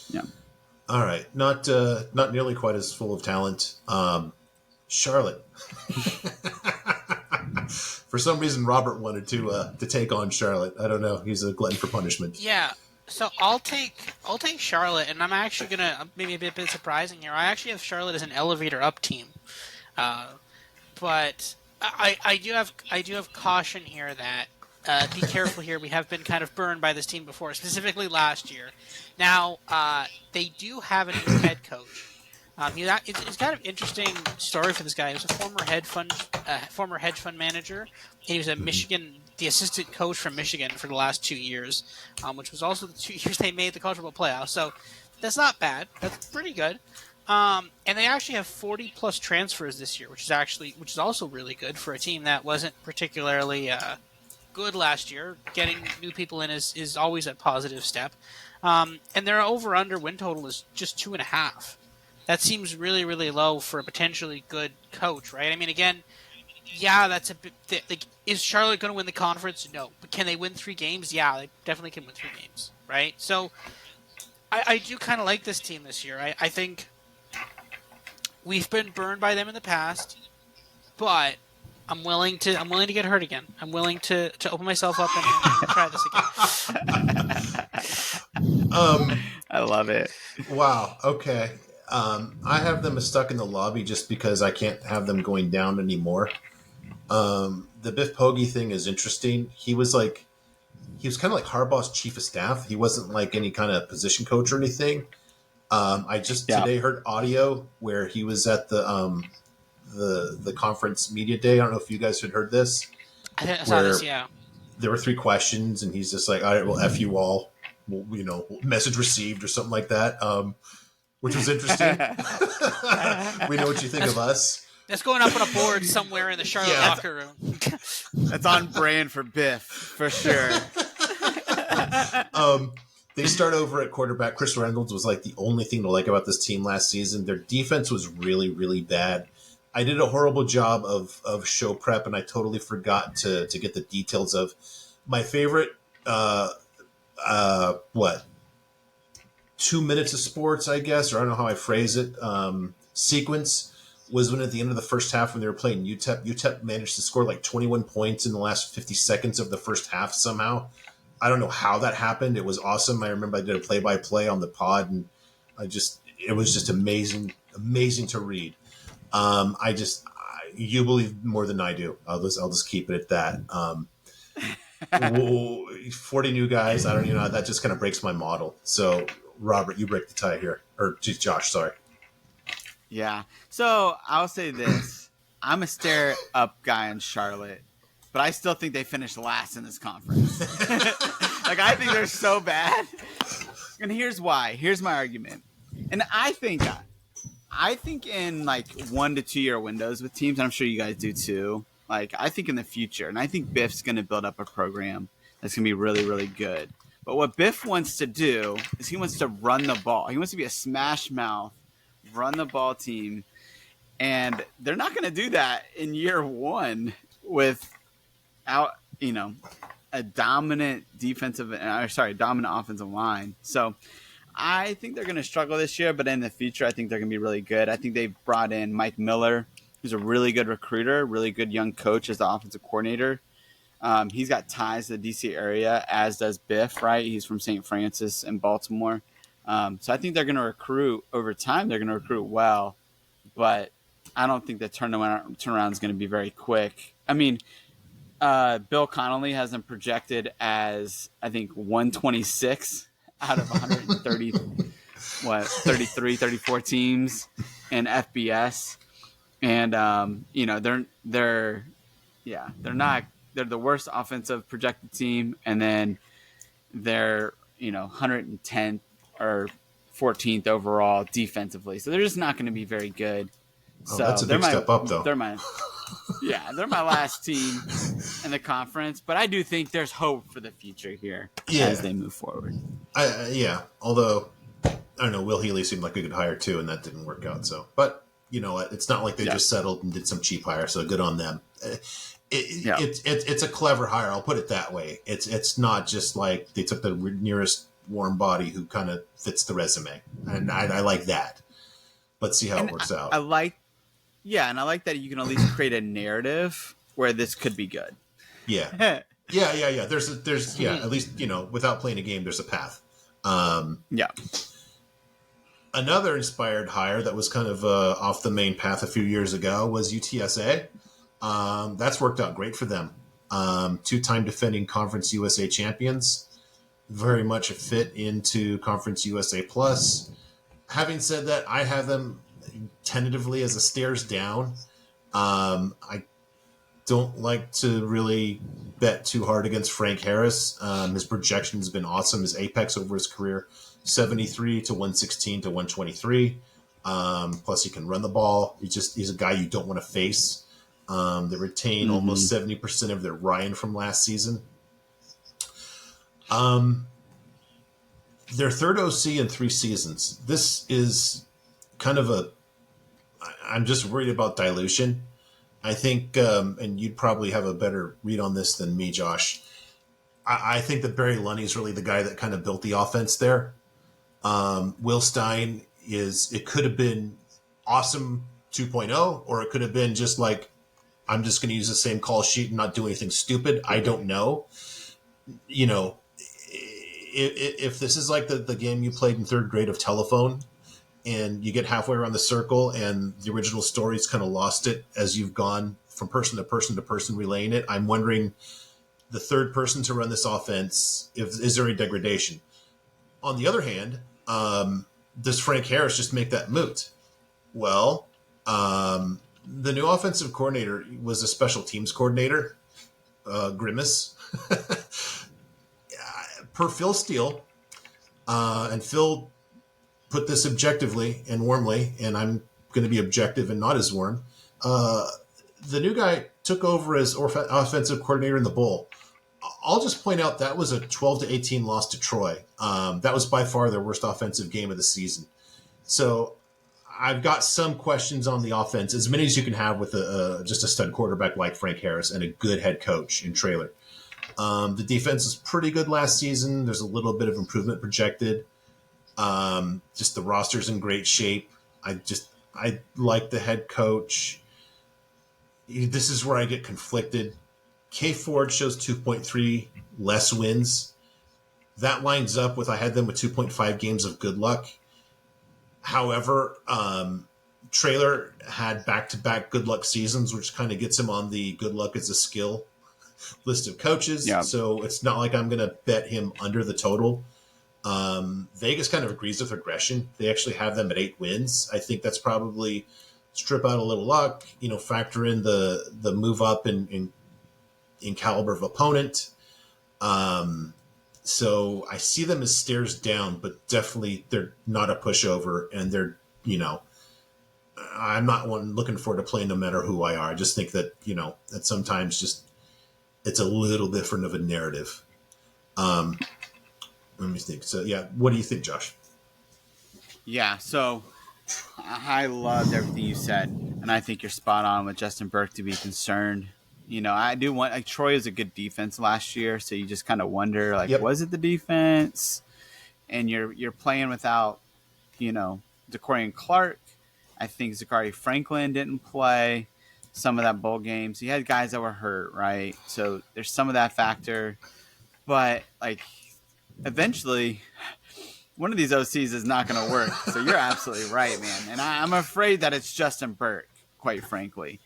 Yeah. All right, not nearly quite as full of talent. Charlotte. For some reason, Robert wanted to take on Charlotte. I don't know. He's a glutton for punishment. Yeah. So I'll take Charlotte, and I'm actually gonna maybe a bit surprising here. I actually have Charlotte as an elevator up team, but I do have caution here that be careful here. We have been kind of burned by this team before, specifically last year. Now they do have a new head coach. It's kind of interesting story for this guy. He was a former hedge fund manager. He was the assistant coach from Michigan for the last 2 years, which was also the 2 years they made the college football playoffs. So that's not bad. That's pretty good. And they actually have 40 plus transfers this year, which is also really good for a team that wasn't particularly good last year. Getting new people in is always a positive step. And their over/under win total is just 2.5. That seems really, really low for a potentially good coach, right? I mean, again, yeah, that's a bit. Is Charlotte going to win the conference? No, but can they win 3 games? Yeah, they definitely can win 3 games, right? So, I do kind of like this team this year. I think we've been burned by them in the past, but I'm willing to get hurt again. I'm willing to open myself up and try this again. I love it. Wow. Okay. I have them stuck in the lobby just because I can't have them going down anymore. The Biff Poggi thing is interesting. He was kind of like Harbaugh's chief of staff. He wasn't like any kind of position coach or anything. I just today heard audio where he was at the conference media day. I don't know if you guys had heard this. I saw this, yeah. There were 3 questions, and he's just like, all right, well, F you all. Well, message received or something like that, which was interesting. We know what you think of us. That's going up on a board somewhere in the Charlotte locker room. That's on brand for Biff, for sure. They start over at quarterback. Chris Reynolds was like the only thing to like about this team last season. Their defense was really, really bad. I did a horrible job of show prep, and I totally forgot to get the details of my favorite 2 minutes of sports, I guess, or I don't know how I phrase it, sequence was when at the end of the first half when they were playing UTEP managed to score like 21 points in the last 50 seconds of the first half somehow. I don't know how that happened. It was awesome. I remember I did a play-by-play on the pod, and it was just amazing to read. You believe more than I do. I'll just keep it at that. 40 new guys. I don't know. That just kind of breaks my model. So, Robert, you break the tie here. Or Josh, sorry. Yeah. So, I'll say this. I'm a stare-up guy in Charlotte, but I still think they finished last in this conference. I think they're so bad. And here's why. Here's my argument. And I think in 1 to 2 year windows with teams, and I'm sure you guys do too, I think in the future, and I think Biff's going to build up a program that's going to be really, really good. But what Biff wants to do is he wants to run the ball. He wants to be a smash mouth, run the ball team. And they're not going to do that in year 1 without, a dominant dominant offensive line. So I think they're going to struggle this year, but in the future, I think they're going to be really good. I think they've brought in Mike Miller, who's a really good recruiter, really good young coach as the offensive coordinator. He's got ties to the D.C. area, as does Biff, right? He's from St. Francis in Baltimore. So I think they're going to recruit over time. They're going to recruit well, but I don't think the turnaround is going to be very quick. I mean, Bill Connolly has them projected as, I think, 126 out of 130, 33, 34 teams in FBS. And, they're the worst offensive projected team. And then they're, 110th or 14th overall defensively. So they're just not going to be very good. Oh, so that's a big step up, though. They're my last team in the conference, but I do think there's hope for the future here as they move forward. Although I don't know, Will Healy seemed like a good hire too, and that didn't work out. So, but you know what? It's not like they just settled and did some cheap hire. So good on them. It's a clever hire. I'll put it that way. It's not just like they took the nearest warm body who kind of fits the resume, and I like that. Let's see how And it works out. I like, yeah, and I like that you can at least create a narrative where this could be good. Yeah. Yeah. There's at least, without playing a game, there's a path. Yeah. Another inspired hire that was kind of off the main path a few years ago was UTSA. That's worked out great for them. 2-time defending Conference USA champions. Very much a fit into Conference USA Plus. Having said that, I have them tentatively as a stairs down. I don't like to really bet too hard against Frank Harris. His projection has been awesome. His apex over his career, 73 to 116 to 123. Plus, he can run the ball. He's a guy you don't want to face. They retain almost 70% of their Ryan from last season. Their third OC in 3 seasons. This is kind of I'm just worried about dilution. I think, and you'd probably have a better read on this than me, Josh. I think that Barry Lunny is really the guy that kind of built the offense there. Will Stein it could have been awesome 2.0, or it could have been just like, I'm just going to use the same call sheet and not do anything stupid. I don't know. If this is like the game you played in 3rd grade of telephone, and you get halfway around the circle and the original story's kind of lost it as you've gone from person to person to person relaying it, I'm wondering, the third person to run this offense, is there a degradation? On the other hand, does Frank Harris just make that moot? Well, the new offensive coordinator was a special teams coordinator, Grimace. Per Phil Steele, and Phil put this objectively and warmly, and I'm going to be objective and not as warm. The new guy took over as offensive coordinator in the bowl. I'll just point out that was a 12-18 loss to Troy. That was by far their worst offensive game of the season. So I've got some questions on the offense, as many as you can have with just a stud quarterback like Frank Harris and a good head coach in Traylor. The defense was pretty good last season. There's a little bit of improvement projected. Just the roster's in great shape. I like the head coach. This is where I get conflicted. K Ford shows 2.3 less wins. That lines up with, I had them with 2.5 games of good luck. However, Traylor had back-to-back good luck seasons, which kind of gets him on the good luck as a skill list of coaches. Yeah. So it's not like I'm going to bet him under the total. Vegas kind of agrees with regression. They actually have them at 8 wins. I think that's probably strip out a little luck, factor in the move up in caliber of opponent. So I see them as stairs down, but definitely they're not a pushover, and they're, I'm not one looking forward to playing no matter who I are. I just think that, that sometimes just it's a little different of a narrative. Let me think. So, yeah, what do you think, Josh? Yeah, so I loved everything you said, and I think you're spot on with Justin Burke to be concerned. I do want, Troy is a good defense last year, so you just kind of wonder, was it the defense? And you're playing without, DeCorian Clark. I think Zachary Franklin didn't play some of that bowl games. He had guys that were hurt, right? So there's some of that factor. But, eventually, one of these OCs is not going to work. So you're absolutely right, man. And I'm afraid that it's Justin Burke, quite frankly.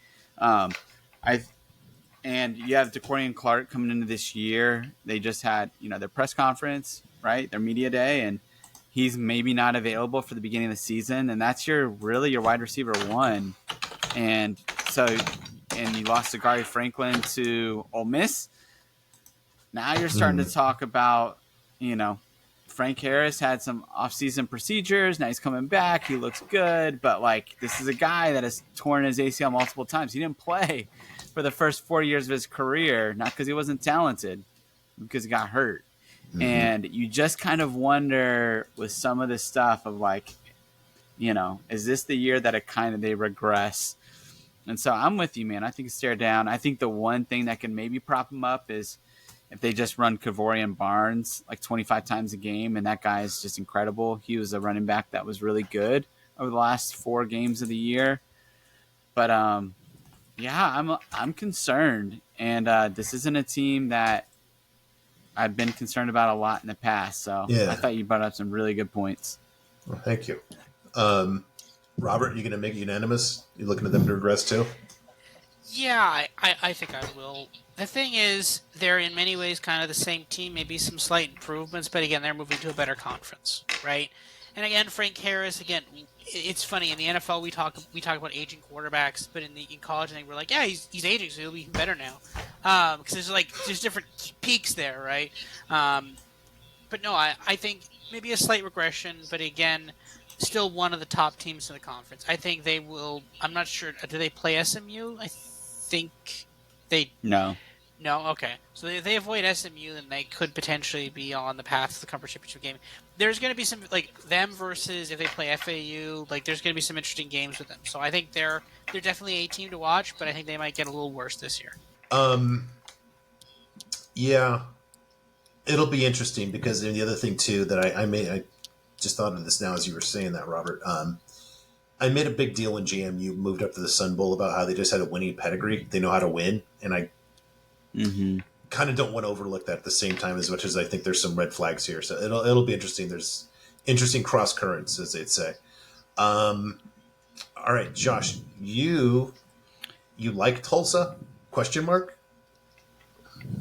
And you have DeCorian Clark coming into this year. They just had, their press conference, right? Their media day, and he's maybe not available for the beginning of the season. And that's your wide receiver 1. And you lost to Gary Franklin to Ole Miss. Now you're starting to talk about, Frank Harris had some off-season procedures. Now he's coming back. He looks good. But, this is a guy that has torn his ACL multiple times. He didn't play for the first 4 years of his career, not because he wasn't talented, because he got hurt. Mm-hmm. And you just kind of wonder with some of this stuff of, is this the year that they regress? And so I'm with you, man. I think it's stare down. I think the one thing that can maybe prop him up is, if they just run Kavorian Barnes like 25 times a game, and that guy is just incredible. He was a running back that was really good over the last 4 games of the year. But yeah, I'm concerned, and this isn't a team that I've been concerned about a lot in the past. So I thought you brought up some really good points. Well, thank you. Robert, you going to make it unanimous? You looking at them to regress too? Yeah, I think I will. The thing is, they're in many ways kind of the same team, maybe some slight improvements, but again, they're moving to a better conference, right? And again, Frank Harris, again, it's funny, in the NFL we talk about aging quarterbacks, but in college I think we're like, yeah, he's aging, so he'll be even better now. Because there's different peaks there, right? But no, I think maybe a slight regression, but again, still one of the top teams in the conference. I think they will. I'm not sure. Do they play SMU? I think they. No. No? Okay. So if they avoid SMU, then they could potentially be on the path to the conference championship game. There's going to be some, like, them versus if they play FAU, like, there's going to be some interesting games with them. So I think they're definitely a team to watch, but I think they might get a little worse this year. Yeah. It'll be interesting because the other thing, too, that I just thought of this now as you were saying that, Robert. I made a big deal when JMU moved up to the Sun Bowl about how they just had a winning pedigree. They know how to win, and I kind of don't want to overlook that at the same time as much as I think there's some red flags here. So it'll be interesting. There's interesting cross currents, as they'd say. All right, Josh, you like Tulsa? Question mark.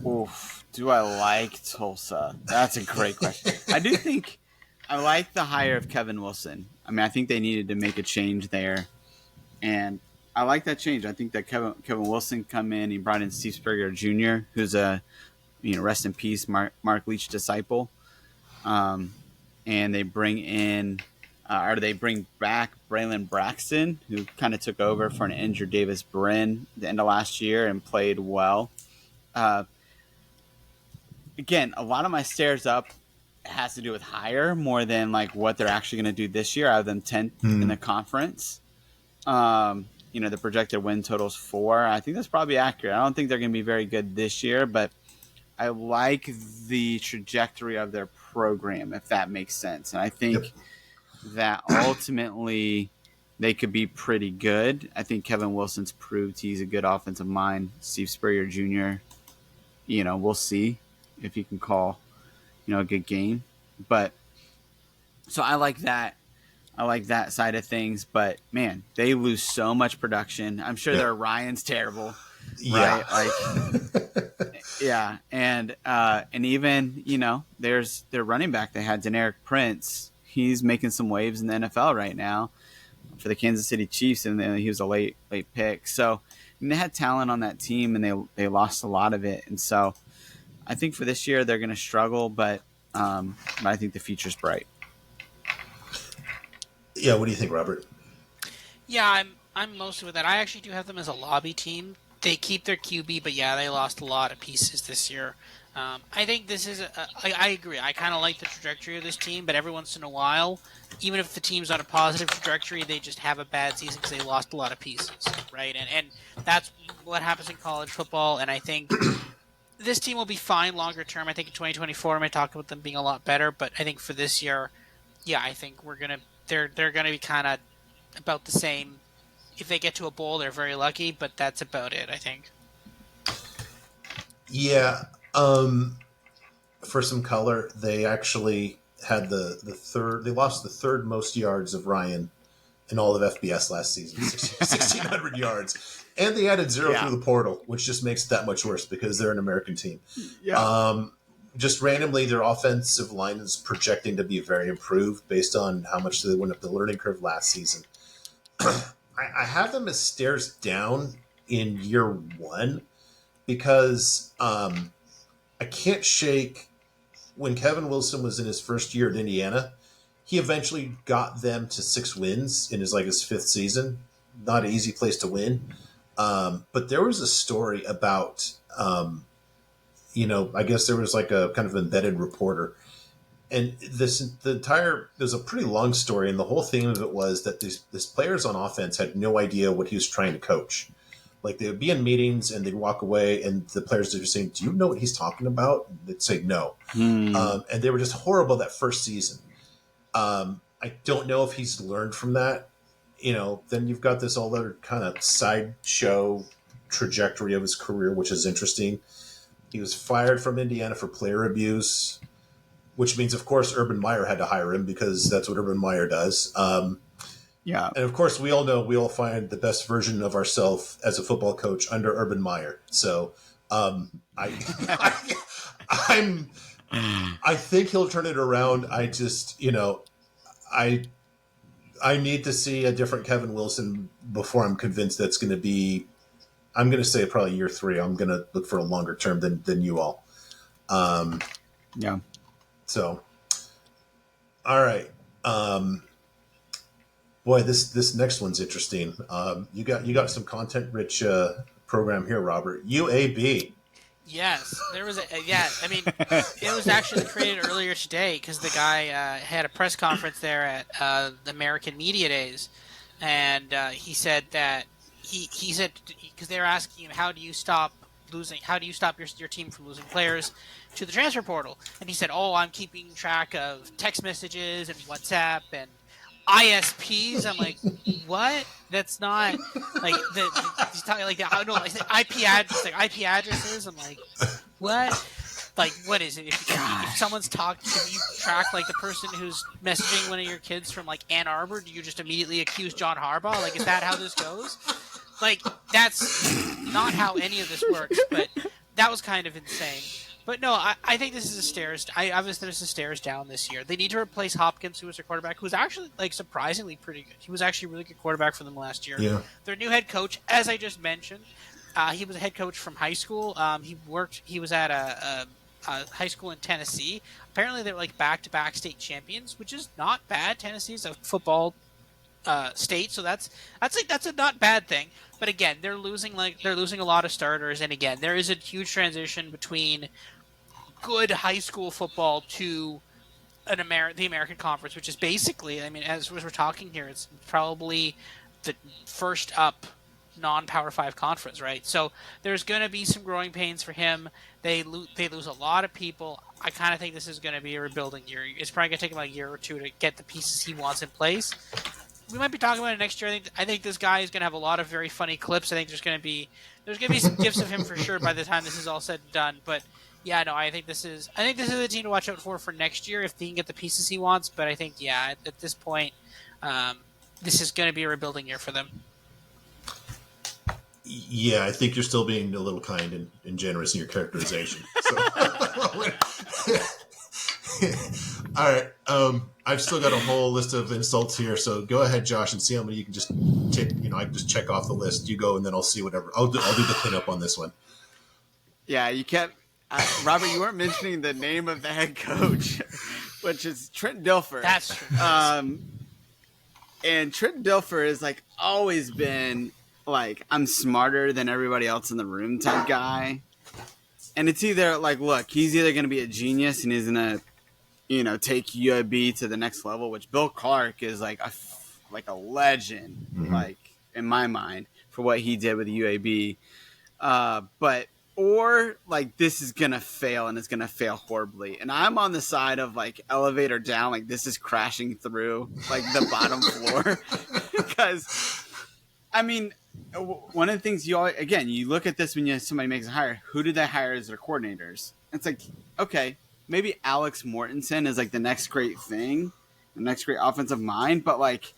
Oof, do I like Tulsa? That's a great question. I do think I like the hire of Kevin Wilson. I mean, I think they needed to make a change there, and I like that change. I think that Kevin Wilson come in. He brought in Steve Spurrier Jr., who's a rest in peace Mark Leach disciple, and they bring in they bring back Braylon Braxton, who kind of took over for an injured Davis Brin at the end of last year and played well. Again, a lot of my stares up has to do with hire more than like what they're actually going to do this year, other than 10th in the conference. The projected win total is 4. I think that's probably accurate. I don't think they're going to be very good this year, but I like the trajectory of their program, if that makes sense. And I think that ultimately they could be pretty good. I think Kevin Wilson's proved he's a good offensive mind. Steve Spurrier Jr., we'll see if he can call, a good game. But so I like that. I like that side of things. But, man, they lose so much production. I'm sure their Ryan's terrible. Yeah. Right? Like, yeah. And even, there's their running back they had, Deneric Prince. He's making some waves in the NFL right now for the Kansas City Chiefs, and he was a late pick. So they had talent on that team, and they lost a lot of it. And so I think for this year they're going to struggle, but I think the future's bright. Yeah, what do you think, Robert? Yeah, I'm mostly with that. I actually do have them as a lobby team. They keep their QB, but yeah, they lost a lot of pieces this year. I think this is I agree. I kind of like the trajectory of this team, but every once in a while, even if the team's on a positive trajectory, they just have a bad season because they lost a lot of pieces, right? And that's what happens in college football, and I think this team will be fine longer term. I think in 2024 I might talk about them being a lot better, but I think for this year, yeah, I think they're gonna be kind of about the same. If they get to a bowl, they're very lucky, but that's about it, I think. Yeah. For some color, they actually had the third. They lost the third most yards of Ryan in all of FBS last season, 1,600 yards, and they added 0 through the portal, which just makes it that much worse because they're an American team. Yeah. Just randomly, their offensive line is projecting to be very improved based on how much they went up the learning curve last season. I have them as stairs down in year 1 because I can't shake when Kevin Wilson was in his first year at Indiana. He eventually got them to 6 wins in his 5th season. Not an easy place to win. But there was a story about, I guess there was like a kind of embedded reporter. And there's a pretty long story. And the whole theme of it was that these players on offense had no idea what he was trying to coach. Like they would be in meetings and they'd walk away, and the players would be saying, "Do you know what he's talking about?" And they'd say, "No," and they were just horrible that first season. I don't know if he's learned from that. Then you've got this all other kind of sideshow trajectory of his career, which is interesting. He was fired from Indiana for player abuse, which means, of course, Urban Meyer had to hire him because that's what Urban Meyer does. Yeah. And, of course, we all know we all find the best version of ourselves as a football coach under Urban Meyer. So I think he'll turn it around. I just, I need to see a different Kevin Wilson before I'm convinced that's going to be. I'm going to say probably year 3. I'm going to look for a longer term than you all. Yeah. So, all right. Boy, this next one's interesting. You got some content rich program here, Robert. UAB. Yes, there was I mean, it was actually created earlier today because the guy had a press conference there at the American Media Days, and he said that he said because they were asking him how do you stop your team from losing players to the transfer portal, and he said, I'm keeping track of text messages and WhatsApp and ISPs. I'm like, what? That's not like he's talking like I don't know, like IP addresses. I'm like, what? Like, what is it? If someone's talking, if you track like the person who's messaging one of your kids from like Ann Arbor, do you just immediately accuse John Harbaugh? Like, is that how this goes? Like, that's not how any of this works. But that was kind of insane. But no, I think this is a stairs. I obviously this is stairs down this year. They need to replace Hopkins, who was their quarterback, who was actually like surprisingly pretty good. He was actually a really good quarterback for them last year. Yeah. Their new head coach, as I just mentioned, he was a head coach from high school. He was at a high school in Tennessee. Apparently, they're like back-to-back state champions, which is not bad. Tennessee's a football state, so that's a not bad thing. But again, they're losing a lot of starters, and again, there is a huge transition between good high school football to the American Conference, which is basically, I mean, as we're talking here, it's probably the first up non-Power 5 conference, right? So there's going to be some growing pains for him. They lose a lot of people. I kind of think this is going to be a rebuilding year. It's probably going to take him like a year or two to get the pieces he wants in place. We might be talking about it next year. I think this guy is going to have a lot of very funny clips. I think there's going to be some gifs of him for sure by the time this is all said and done. But yeah, no, I think this is a team to watch out for next year if he can get the pieces he wants. But I think, yeah, at this point, this is going to be a rebuilding year for them. Yeah, I think you're still being a little kind and generous in your characterization. So. All right. I've still got a whole list of insults here, so go ahead, Josh, and see how many you can just take. I can just check off the list. You go, and then I'll see whatever. I'll do the cleanup on this one. Yeah, you kept Robert. You weren't mentioning the name of the head coach, which is Trent Dilfer. That's true. And Trent Dilfer has like always been like I'm smarter than everybody else in the room type guy. And it's either like, look, he's either going to be a genius and he's going to, take UAB to the next level, which Bill Clark is like a legend, like in my mind, for what he did with the UAB. Or like this is going to fail and it's going to fail horribly. And I'm on the side of like elevator down, like this is crashing through like the bottom floor. Because, I mean, one of the things you look at this when somebody makes a hire, who do they hire as their coordinators? It's like, okay, maybe Alex Mortensen is like the next great thing, the next great offensive mind, but like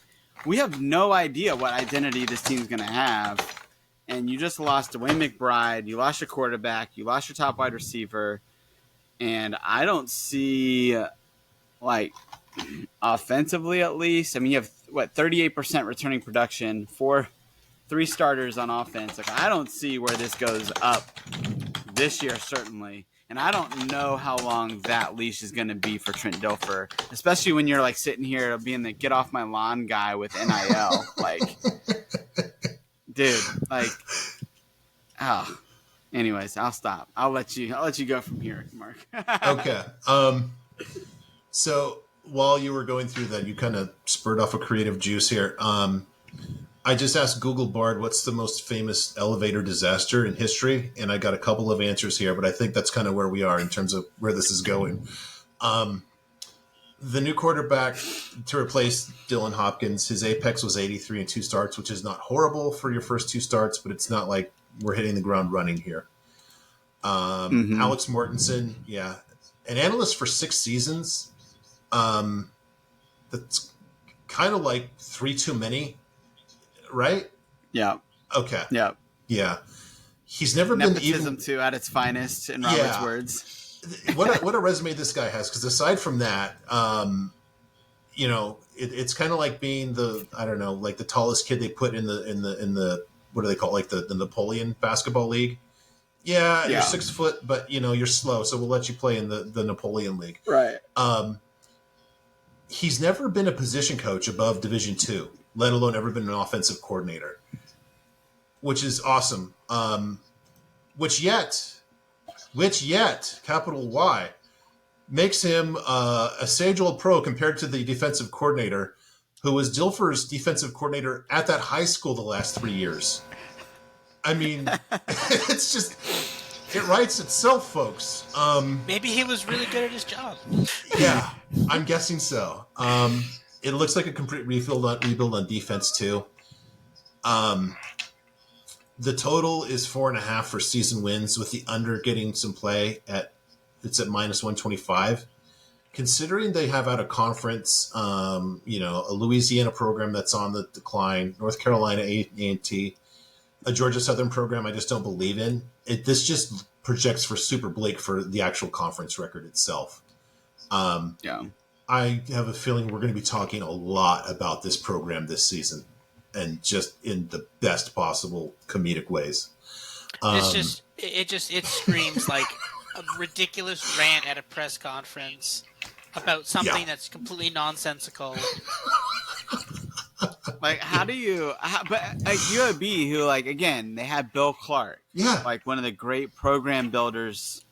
we have no idea what identity this team's going to have. And you just lost Dwayne McBride, you lost your quarterback, you lost your top wide receiver, and I don't see like offensively at least. I mean, you have 38% returning production for 3 starters on offense. Like I don't see where this goes up this year, certainly. And I don't know how long that leash is going to be for Trent Dilfer, especially when you're like sitting here being the get off my lawn guy with NIL. Like, dude, like, anyways, I'll stop. I'll let you go from here, Mark. Okay. So while you were going through that, you kind of spurred off a creative juice here. I just asked Google Bard, what's the most famous elevator disaster in history? And I got a couple of answers here, but I think that's kind of where we are in terms of where this is going. The new quarterback to replace Dylan Hopkins, his apex was 83 and 2 starts, which is not horrible for your first 2 starts, but it's not like we're hitting the ground running here. Alex Mortensen, yeah. An analyst for 6 seasons. That's kind of like 3 too many, right? Yeah. Okay. Yeah. Yeah. He's never Nepotism been even too at its finest, in Robert's words. What a resume this guy has, because aside from that, it's kind of like being the tallest kid they put in the what do they call it, like the Napoleon basketball league. Yeah, you're 6 foot, but you're slow, so we'll let you play in the Napoleon league. Right. He's never been a position coach above Division II, let alone ever been an offensive coordinator, which is awesome. Which yet, capital Y, makes him a sage-old pro compared to the defensive coordinator, who was Dilfer's defensive coordinator at that high school the last 3 years. I mean, it's just, it writes itself, folks. Maybe he was really good at his job. Yeah, I'm guessing so. It looks like a complete rebuild on defense, too. The total is 4.5 for season wins, with the under getting some play it's at minus 125. Considering they have out of conference, a Louisiana program that's on the decline, North Carolina A&T, a Georgia Southern program I just don't believe in. This just projects for super bleak for the actual conference record itself. I have a feeling we're going to be talking a lot about this program this season, and just in the best possible comedic ways. It screams like a ridiculous rant at a press conference about something that's completely nonsensical. Like, but like UAB, who, like, again, they had Bill Clark, like one of the great program builders,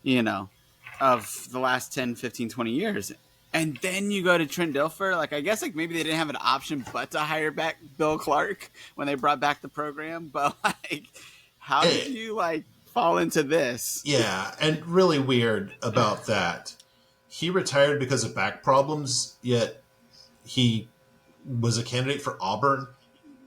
of the last 10, 15, 20 years. And then you go to Trent Dilfer. Like, I guess, like, maybe they didn't have an option but to hire back Bill Clark when they brought back the program. But, like, how did you, like, fall into this? Yeah, and really weird about that. He retired because of back problems, yet he was a candidate for Auburn.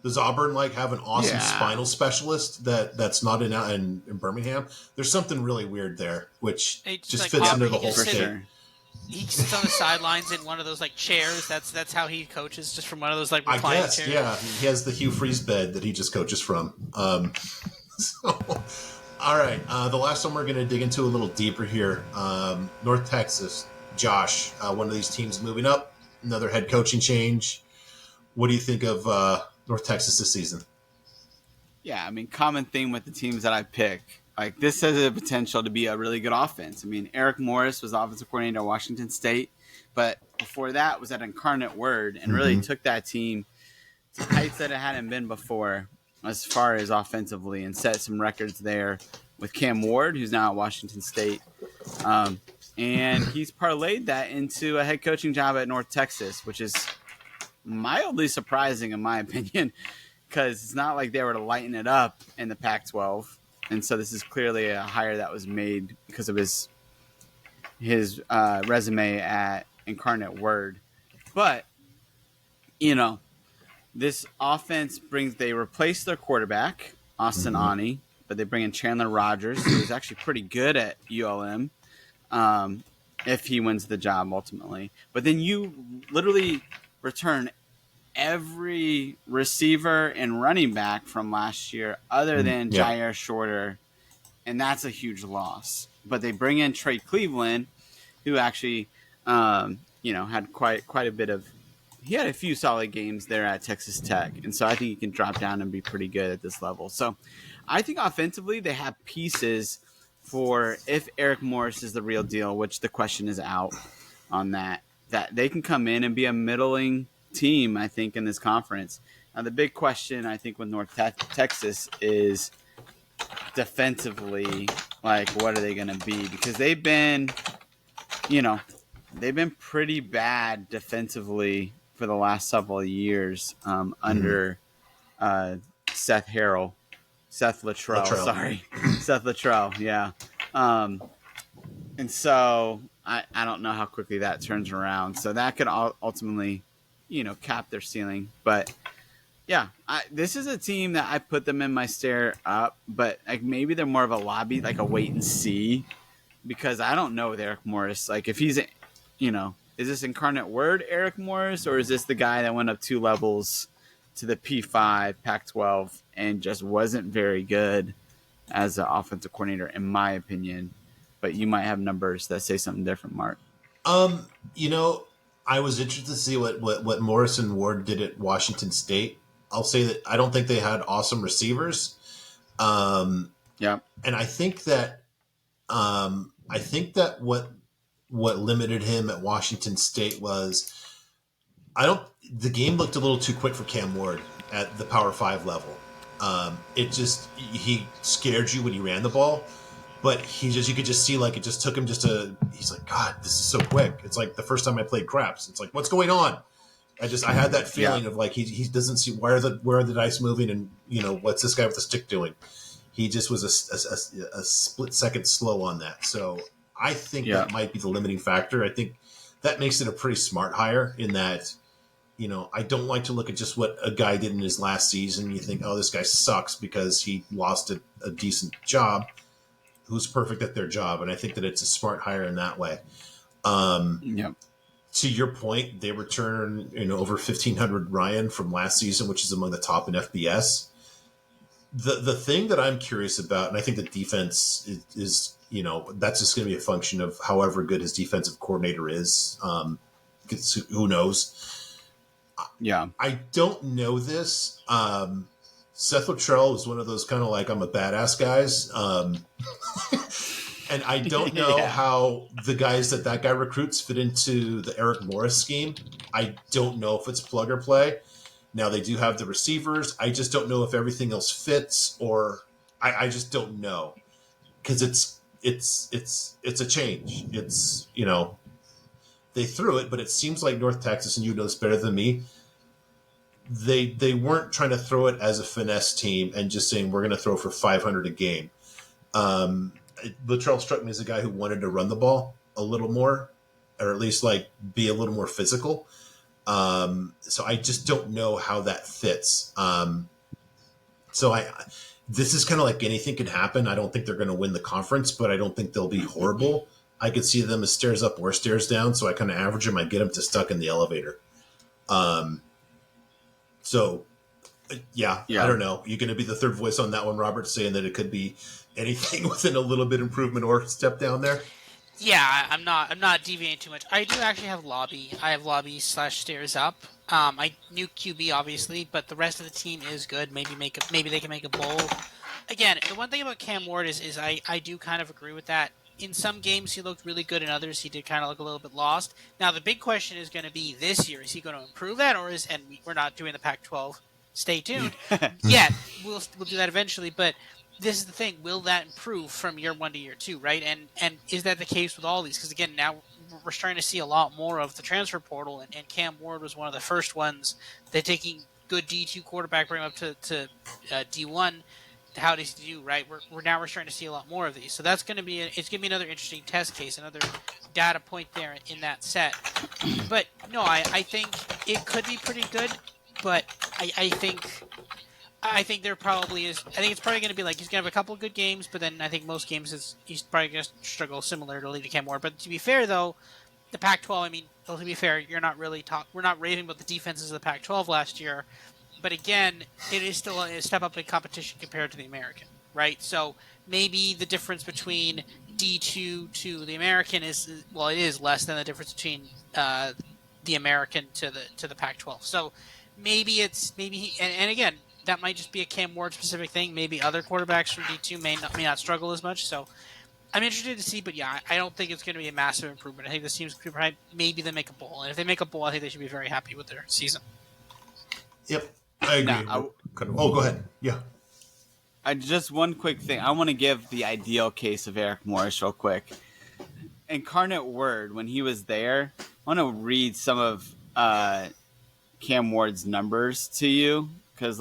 Does Auburn, like, have an awesome spinal specialist that's not in Birmingham? There's something really weird there, which just like, fits into the whole state. He sits on the sidelines in one of those, like, chairs. That's how he coaches, just from one of those, like, reclining chairs. Yeah. He has the Hugh Freeze bed that he just coaches from. All right. The last one we're going to dig into a little deeper here. North Texas. Josh, one of these teams moving up. Another head coaching change. What do you think of North Texas this season? Yeah, I mean, common theme with the teams that I pick. Like, this has the potential to be a really good offense. I mean, Eric Morris was offensive coordinator at Washington State, but before that was at Incarnate Word and really took that team to heights that it hadn't been before as far as offensively, and set some records there with Cam Ward, who's now at Washington State. And he's parlayed that into a head coaching job at North Texas, which is mildly surprising in my opinion, because it's not like they were to lighten it up in the Pac-12. And so this is clearly a hire that was made because of his resume at Incarnate Word. But, this offense they replace their quarterback, Austin Ani, but they bring in Chandler Rogers, who is actually pretty good at ULM, if he wins the job ultimately. But then you literally return every receiver and running back from last year other than Jair Shorter, and that's a huge loss. But they bring in Trey Cleveland, who actually had quite a bit of – he had a few solid games there at Texas Tech, and so I think he can drop down and be pretty good at this level. So I think offensively they have pieces for if Eric Morris is the real deal, which the question is out on that they can come in and be a middling team, I think, in this conference. Now, the big question, I think, with North Texas is defensively, like, what are they going to be? Because they've been pretty bad defensively for the last several years under Seth Luttrell, sorry. Seth Luttrell, yeah. And so I don't know how quickly that turns around. So that could ultimately, cap their ceiling. But yeah, this is a team that I put them in my stare up, but like maybe they're more of a lobby, like a wait and see, because I don't know with Eric Morris. Like if he's, is this incarnate word Eric Morris, or is this the guy that went up 2 levels to the P5 Pac-12 and just wasn't very good as an offensive coordinator, in my opinion? But you might have numbers that say something different, Mark. I was interested to see what Morris and Ward did at Washington State. I'll say that I don't think they had awesome receivers. Yeah. And I think that what limited him at Washington State was the game looked a little too quick for Cam Ward at the Power 5 level. He scared you when he ran the ball, but you could just see like it just took him he's like, God, this is so quick. It's like the first time I played craps. It's like, what's going on? I had that feeling of like, he doesn't see where are the dice moving, and what's this guy with the stick doing? He just was a split second slow on that. So I think that might be the limiting factor. I think that makes it a pretty smart hire in that, I don't like to look at just what a guy did in his last season. You think, oh, this guy sucks because he lost a decent job. Who's perfect at their job. And I think that it's a smart hire in that way. To your point, they return over 1,500 Ryan from last season, which is among the top in FBS. The thing that I'm curious about, and I think the defense is that's just going to be a function of however good his defensive coordinator is. Who knows? Yeah. I don't know this. Seth Luttrell is one of those kind of like, I'm a badass guys. And I don't know how the guys that guy recruits fit into the Eric Morris scheme. I don't know if it's plug or play. Now they do have the receivers. I just don't know if everything else fits, or I just don't know, because it's a change. It's they threw it, but it seems like North Texas, and you know this better than me. They weren't trying to throw it as a finesse team and just saying we're going to throw for 500 a game. Luttrell struck me as a guy who wanted to run the ball a little more, or at least like be a little more physical. So I just don't know how that fits. This is kind of like anything can happen. I don't think they're going to win the conference, but I don't think they'll be horrible. I could see them as stairs up or stairs down. So I kind of average them. I get them to stuck in the elevator. I don't know. You're going to be the third voice on that one, Robert, saying that it could be anything within a little bit improvement or step down there. Yeah, I'm not deviating too much. I do actually have lobby. I have lobby / stairs up. I knew QB obviously, but the rest of the team is good. Maybe they can make a bowl. Again, the one thing about Cam Ward is I do kind of agree with that. In some games he looked really good, in others he did kind of look a little bit lost. Now the big question is going to be this year: is he going to improve that, or we're not doing the Pac-12? Stay tuned. Yeah, we'll do that eventually, but. This is the thing. Will that improve from year 1 to year 2, right? And is that the case with all these? Because, again, now we're starting to see a lot more of the transfer portal, and Cam Ward was one of the first ones that taking good D2 quarterback, bring him up to D1. How does he do, right? We're starting to see a lot more of these. So that's going to be it's going to be another interesting test case, another data point there in that set. But, no, I think it could be pretty good, but I think there probably is. I think it's probably going to be like he's going to have a couple of good games, but then I think most games he's probably going to struggle similarly to Cam Ward. But to be fair, though, the Pac-12. I mean, to be fair, we're not raving about the defenses of the Pac-12 last year, but again, it is still a step up in competition compared to the American, right? So maybe the difference between D2 to the American it is less than the difference between the American to the Pac-12. So maybe and again. That might just be a Cam Ward specific thing. Maybe other quarterbacks from D2 may not struggle as much. So I'm interested to see, but yeah, I don't think it's going to be a massive improvement. I think this team's maybe they make a bowl, and if they make a bowl, I think they should be very happy with their season. Yep, I agree. Go ahead. Yeah. Just one quick thing. I want to give the ideal case of Eric Morris real quick. Incarnate Word, when he was there, I want to read some of Cam Ward's numbers to you. Because,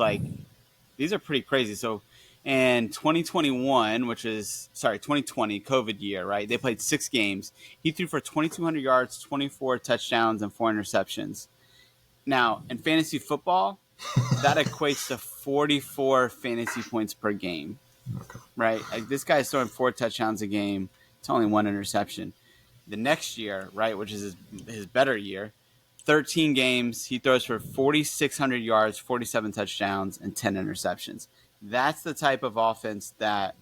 these are pretty crazy. So in 2021, 2020 COVID year, right? They played 6 games. He threw for 2,200 yards, 24 touchdowns, and 4 interceptions. Now, in fantasy football, that equates to 44 fantasy points per game, right? Like this guy's throwing 4 touchdowns a game. It's only 1 interception. The next year, right, which is his better year, 13 games, he throws for 4,600 yards, 47 touchdowns, and 10 interceptions. That's the type of offense that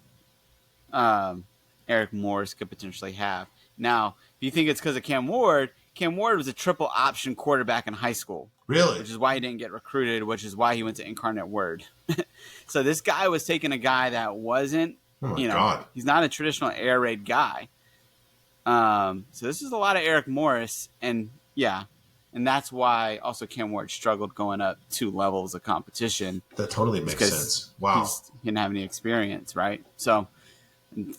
Eric Morris could potentially have. Now, if you think it's because of Cam Ward was a triple option quarterback in high school. Really? Which is why he didn't get recruited, which is why he went to Incarnate Word. So this guy was taking a guy that wasn't, God. He's not a traditional air raid guy. So this is a lot of Eric Morris, and that's why also Cam Ward struggled going up 2 levels of competition. That totally makes sense. Wow. He didn't have any experience, right? So,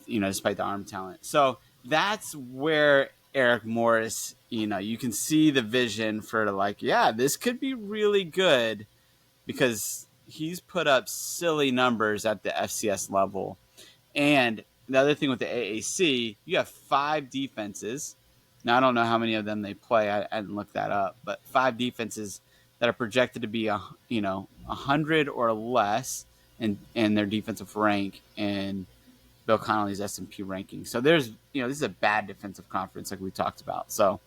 despite the arm talent. So that's where Eric Morris, you can see the vision for this could be really good because he's put up silly numbers at the FCS level. And the other thing with the AAC, you have 5 defenses. Now, I don't know how many of them they play. I didn't look that up. But 5 defenses that are projected to be 100 or less in their defensive rank in Bill Connolly's S&P ranking. So there's, this is a bad defensive conference like we talked about. So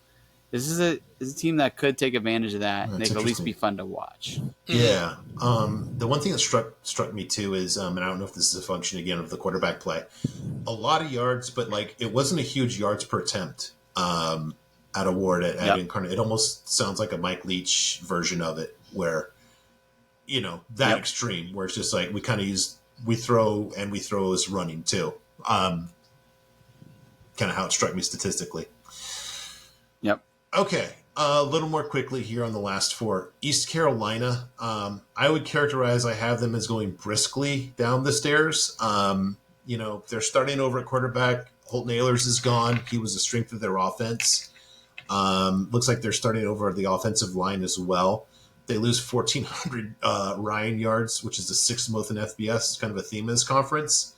this is a team that could take advantage of that, and they could at least be fun to watch. Yeah. The one thing that struck me too is, and I don't know if this is a function again of the quarterback play, a lot of yards, but it wasn't a huge yards per attempt at Award at Incarnate. It almost sounds like a Mike Leach version of it, where extreme, where it's just like we kind of we throw as running too. Kind of how it struck me statistically. Yep. Okay, a little more quickly here on the last 4. East Carolina, I would characterize, I have them as going briskly down the stairs. They're starting over at quarterback. Holton Ahlers is gone. He was the strength of their offense. Looks like they're starting over the offensive line as well. They lose 1,400 Ryan yards, which is the 6th most in FBS. It's kind of a theme in this conference.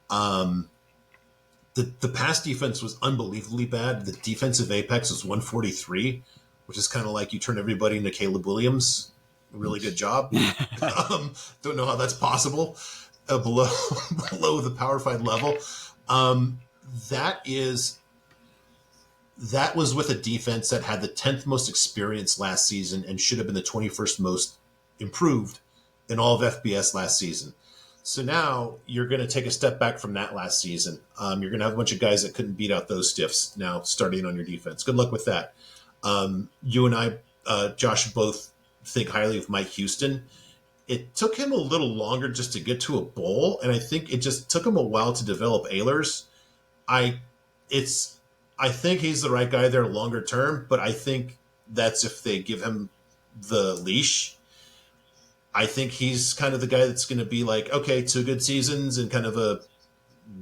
The pass defense was unbelievably bad. The defensive apex was 143, which is kind of like you turn everybody into Caleb Williams. Really good job. Don't know how that's possible below the Power 5 level. That was with a defense that had the 10th most experience last season and should have been the 21st most improved in all of FBS last season. So now you're going to take a step back from that last season. You're going to have a bunch of guys that couldn't beat out those stiffs now starting on your defense. Good luck with that. You and I, Josh, both think highly of Mike Houston. It took him a little longer just to get to a bowl, and I think it just took him a while to develop Ahlers. I think he's the right guy there longer term, but I think that's if they give him the leash. I think he's kind of the guy that's going to be like, okay, 2 good seasons and kind of a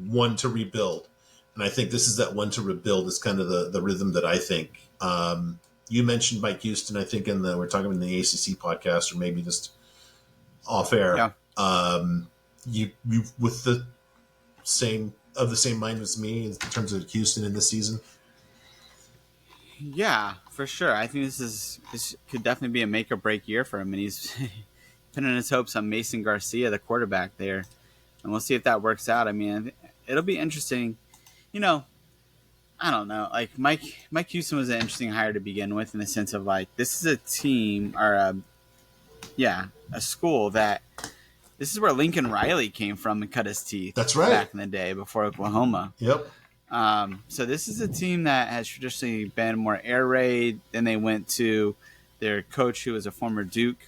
one to rebuild. And I think this is that one to rebuild is kind of the rhythm that I think. You mentioned Mike Houston, I think we're talking in the ACC podcast or maybe just off air. Yeah. You with the same mind as me in terms of Houston in this season? Yeah, for sure. I think this could definitely be a make or break year for him, and he's pinning his hopes on Mason Garcia, the quarterback there, and we'll see if that works out. I mean, it'll be interesting. I don't know. Like Mike Houston was an interesting hire to begin with, in the sense of this is a team or a school that this is where Lincoln Riley came from and cut his teeth. That's right. Back in the day before Oklahoma. Yep. So this is a team that has traditionally been more air raid. Then they went to their coach, who was a former Duke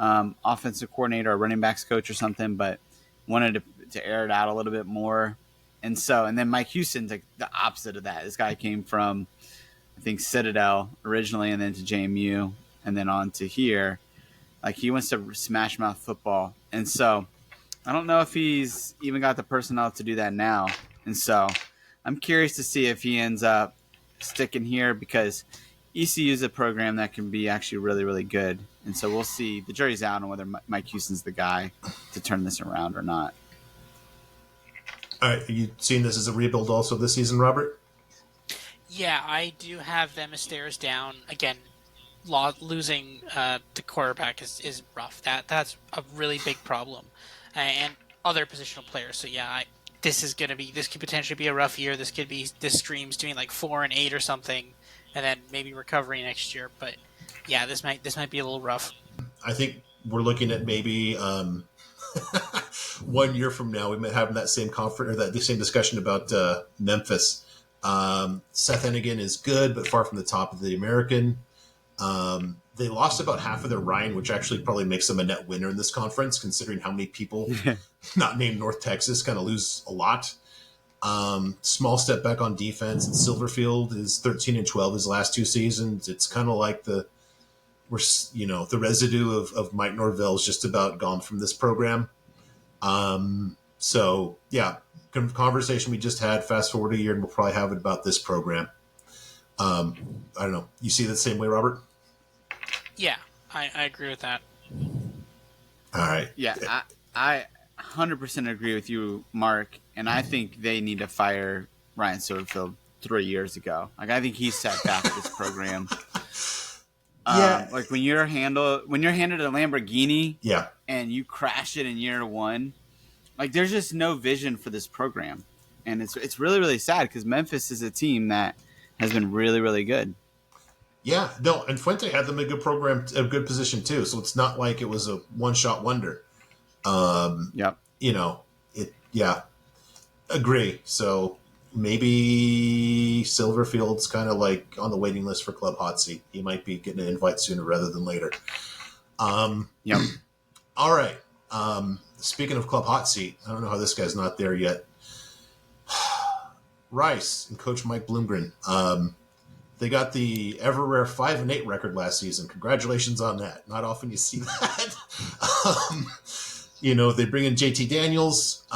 offensive coordinator or running backs coach or something, but wanted to air it out a little bit more. And then Mike Houston's like the opposite of that. This guy came from, I think, Citadel originally, and then to JMU, and then on to here. He wants to smash mouth football. And so I don't know if he's even got the personnel to do that now. And so I'm curious to see if he ends up sticking here, because ECU is a program that can be actually really, really good. And so we'll see. The jury's out on whether Mike Houston's the guy to turn this around or not. All right, you seen this as a rebuild also this season, Robert? Yeah, I do have them as stairs down. Again, losing the quarterback is rough. That's a really big problem, and other positional players. So yeah, this could potentially be a rough year. This stream's doing like 4-8 or something, and then maybe recovery next year. But yeah, this might be a little rough. I think we're looking at maybe 1 year from now, we might have that same conference or the same discussion about Memphis. Seth Hennigan is good, but far from the top of the American. They lost about half of their Ryan, which actually probably makes them a net winner in this conference, considering how many people not named North Texas kind of lose a lot. Small step back on defense. And Silverfield is 13-12 his last 2 seasons. It's kind of like the residue of Mike Norvell is just about gone from this program. So yeah, conversation we just had. Fast forward a year, and we'll probably have it about this program. I don't know. You see it the same way, Robert? Yeah, I agree with that. All right. Yeah, I 100% agree with you, Mark. And I think they need to fire Ryan Silverfield 3 years ago. Like, I think he set back this program. Yeah. Like when you're handed a Lamborghini, Yeah. and you crash it in year 1, like there's just no vision for this program, and it's really, really sad because Memphis is a team that has been really, really good. Yeah, no, and Fuente had them in a good program, a good position too. So it's not like it was a one-shot wonder. Yep. Yeah, agree. So maybe Silverfield's kind of like on the waiting list for Club Hot Seat. He might be getting an invite sooner rather than later. Yep. All right. Speaking of Club Hot Seat, I don't know how this guy's not there yet. Rice and Coach Mike Bloomgren. They got the ever rare 5-8 record last season. Congratulations on that. Not often you see that. They bring in JT Daniels,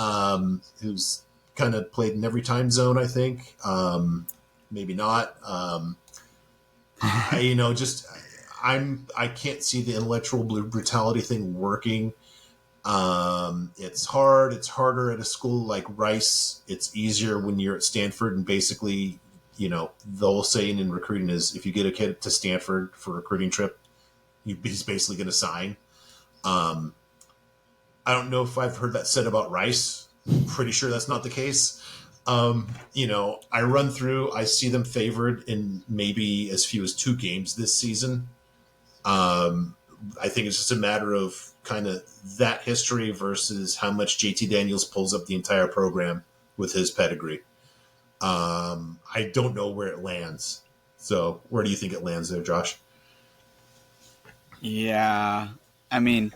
who's kind of played in every time zone, I think. Maybe not. I can't see the intellectual brutality thing working. It's hard. It's harder at a school like Rice. It's easier when you're at Stanford, and basically, the whole saying in recruiting is if you get a kid to Stanford for a recruiting trip, he's basically going to sign. I don't know if I've heard that said about Rice. Pretty sure that's not the case. I run through, I see them favored in maybe as few as 2 games this season. I think it's just a matter of kind of that history versus how much JT Daniels pulls up the entire program with his pedigree. I don't know where it lands. So where do you think it lands there, Josh? Yeah. I mean,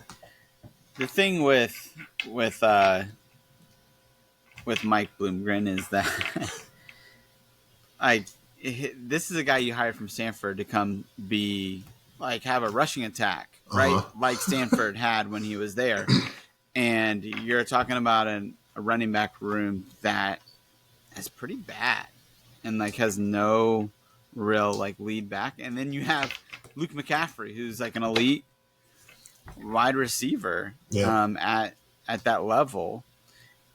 the thing with Mike Bloomgren is that this is a guy you hired from Stanford to come be have a rushing attack, right? Uh-huh. Like Stanford had when he was there. And you're talking about a running back room that is pretty bad and has no real lead back. And then you have Luke McCaffrey, who's an elite wide receiver at that level.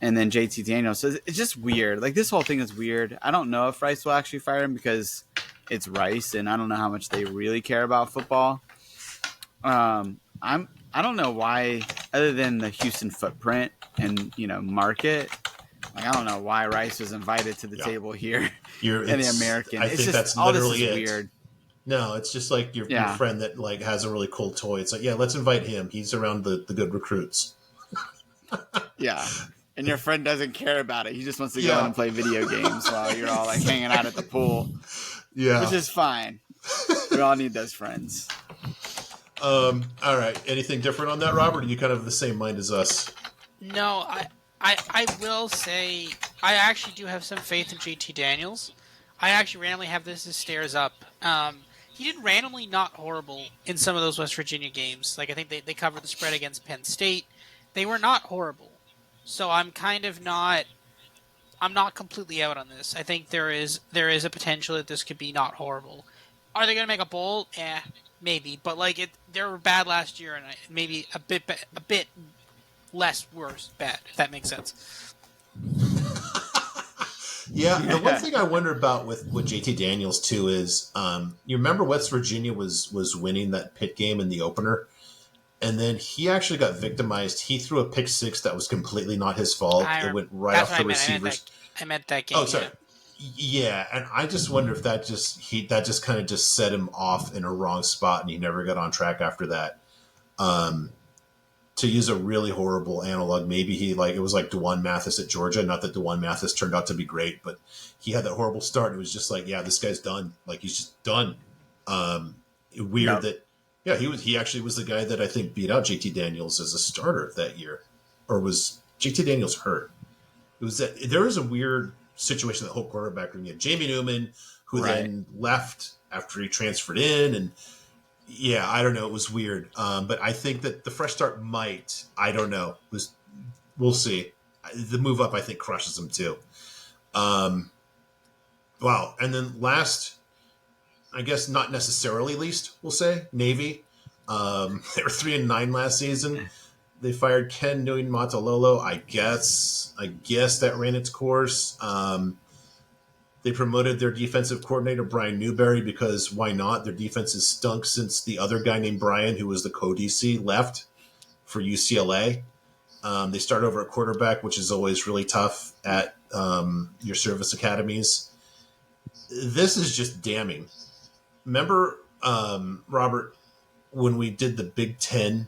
And then JT Daniels. So it's just weird. This whole thing is weird. I don't know if Rice will actually fire him because it's Rice, and I don't know how much they really care about football. I don't know why, other than the Houston footprint and market. I don't know why Rice was invited to the table here in the American. I think that's literally it. Weird. No, it's just like your friend that has a really cool toy. It's let's invite him. He's around the good recruits. Yeah. And your friend doesn't care about it. He just wants to go and play video games while you're all hanging out at the pool. Yeah. Which is fine. We all need those friends. All right. Anything different on that, Robert? Or are you kind of the same mind as us? No, I will say I actually do have some faith in JT Daniels. I actually randomly have this as stairs up. He did randomly not horrible in some of those West Virginia games. I think they covered the spread against Penn State. They were not horrible. So I'm not completely out on this. I think there is a potential that this could be not horrible. Are they going to make a bowl? Maybe. But they were bad last year, and maybe a bit less worse bad, if that makes sense. Yeah, the one thing I wonder about with JT Daniels too is, you remember West Virginia was winning that Pitt game in the opener, and then he actually got victimized. He threw a pick six that was completely not his fault. It went right That's off what the receivers. I meant that game. Oh, sorry. Yeah, and I just wonder if that just kind of just set him off in a wrong spot, and he never got on track after that. To use a really horrible analog, maybe it was like DeJuan Mathis at Georgia. Not that DeJuan Mathis turned out to be great, but he had that horrible start. It was just like, yeah, this guy's done. Like, he's just done. Weird that, yeah, he actually was the guy that I think beat out JT Daniels as a starter that year, or was JT Daniels hurt? It was that there was a weird situation that whole quarterback room. You had Jamie Newman, who then left after he transferred in, and yeah, I don't know. It was weird. But I think that the fresh start might, I don't know. We'll see. The move up, I think, crushes them too. Wow. And then last, I guess not necessarily least, we'll say, Navy. They were 3-9 last season. They fired Ken Newton-Matalolo. I guess that ran its course. They promoted their defensive coordinator, Brian Newberry, because why not? Their defense has stunk since the other guy named Brian, who was the co-DC, left for UCLA. They start over at quarterback, which is always really tough at your service academies. This is just damning. Remember, Robert, when we did the Big Ten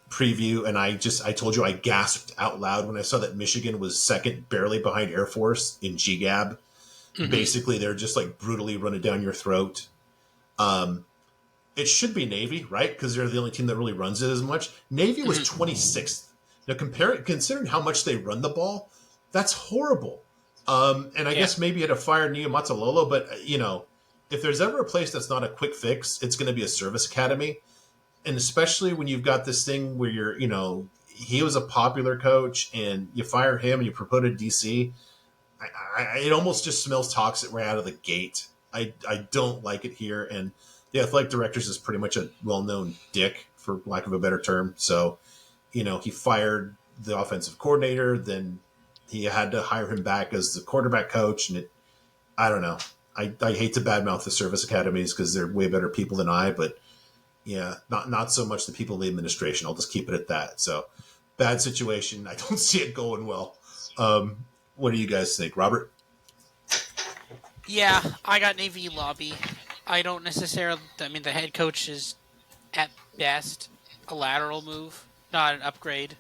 preview, and I told you I gasped out loud when I saw that Michigan was second, barely behind Air Force in GGAB. Mm-hmm. Basically, they're just like brutally running down your throat. It should be Navy, right? Because they're the only team that really runs it as much. Navy was 26th. Now, considering how much they run the ball, that's horrible. And I guess maybe you had to fire Nia Matalolo, but if there's ever a place that's not a quick fix, it's going to be a service academy. And especially when you've got this thing where he was a popular coach and you fire him and you promote a DC. It almost just smells toxic right out of the gate. I don't like it here. And the athletic director is pretty much a well-known dick, for lack of a better term. So, he fired the offensive coordinator. Then he had to hire him back as the quarterback coach. And I don't know. I hate to badmouth the service academies because they're way better people than I, but yeah, not so much the people in the administration. I'll just keep it at that. So bad situation. I don't see it going well. What do you guys think, Robert? Yeah, I got Navy lobby. I don't necessarily. I mean, the head coach is at best a lateral move, not an upgrade.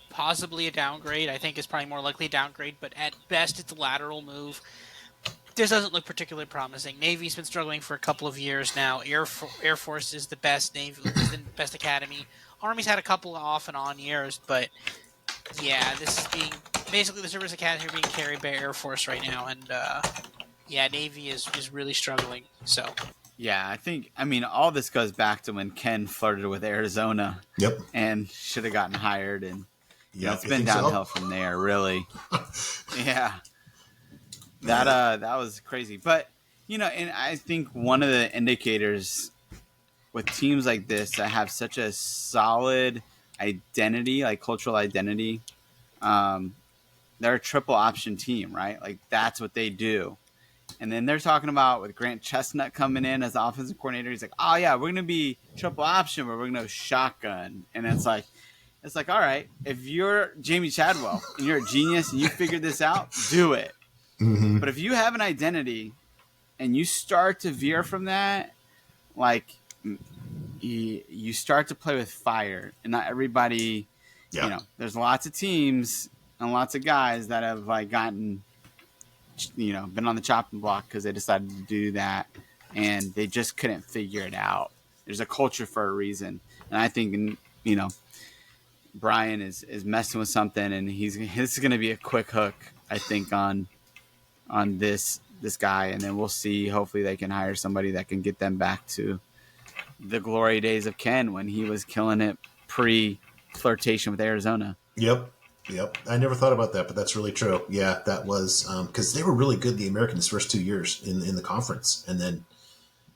Possibly a downgrade. I think it's probably more likely a downgrade, but at best it's a lateral move. This doesn't look particularly promising. Navy's been struggling for a couple of years now. Air Force is the best Navy, is the best academy. Army's had a couple of off and on years, but yeah, this is basically the service academy being carried by Air Force right now, and Navy is really struggling. So yeah, all this goes back to when Ken flirted with Arizona. Yep. And should have gotten hired, and it's been downhill from there, really. Yeah. That was crazy. But, and I think one of the indicators with teams like this that have such a solid identity, like cultural identity, they're a triple option team, right? Like, that's what they do. And then they're talking about with Grant Chestnut coming in as the offensive coordinator. He's like, oh, yeah, we're going to be triple option, but we're going to shotgun. And it's like, all right, if you're Jamie Chadwell and you're a genius and you figured this out, do it. Mm-hmm. But if you have an identity and you start to veer from that, like you start to play with fire, and not everybody, there's lots of teams and lots of guys that have gotten, been on the chopping block because they decided to do that and they just couldn't figure it out. There's a culture for a reason. And I think, Brian is messing with something, and this is going to be a quick hook, I think, on this guy, and then we'll see. Hopefully they can hire somebody that can get them back to the glory days of Ken when he was killing it pre-flirtation with Arizona. Yep. I never thought about that, but that's really true. Yeah, that was because they were really good, the Americans, first 2 years in the conference, and then